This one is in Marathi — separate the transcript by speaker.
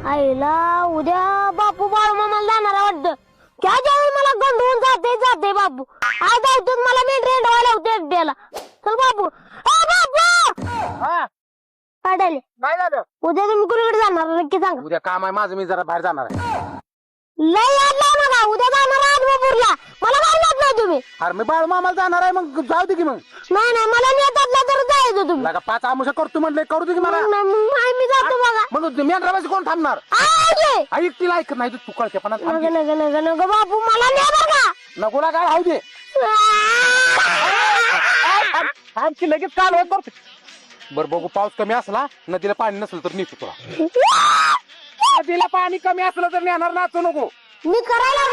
Speaker 1: आईला उद्या बापू बाळूमामाला जाणार आहे वाटतं. क्या ज्यावेळी मला गंडवून जाते बापू. आज जाऊन मला मी रेंडवायला होते एकट्याला. चल बापू. काढायले
Speaker 2: काय झालं?
Speaker 1: उद्या तुम्ही कुणीकडे जाणार नक्की सांगा.
Speaker 2: उद्या काम आहे माझं, मी जरा बाहेर जाणार आहे.
Speaker 1: लय याद लावू नका. उद्या जाणार आहे आदमापूरला. मला काय जात नाही तुम्ही.
Speaker 2: अरे मी बाळ मामाला जाणार आहे, मग जाऊ दे की मग.
Speaker 1: नाही मला नेतात तर जायचं तुम्ही.
Speaker 2: लगा 5 आमुषा करतो म्हणले, करू दे की मला.
Speaker 1: नाही मी जातो बघा.
Speaker 2: मग मेंढराबाजी कोण थांबणार? ऐक तिला ऐकत नाही तू कळतेपणा
Speaker 1: नग बापू मला नेणार का.
Speaker 2: नकोला काय राहू दे. आणखी लगेच काल होत बरं. बरं बघू, पाऊस कमी असला, नदीला पाणी नसलं तर नेतो तुला. नदीला पाणी कमी असलं तर नेणार नाचू नको.
Speaker 1: मी करायला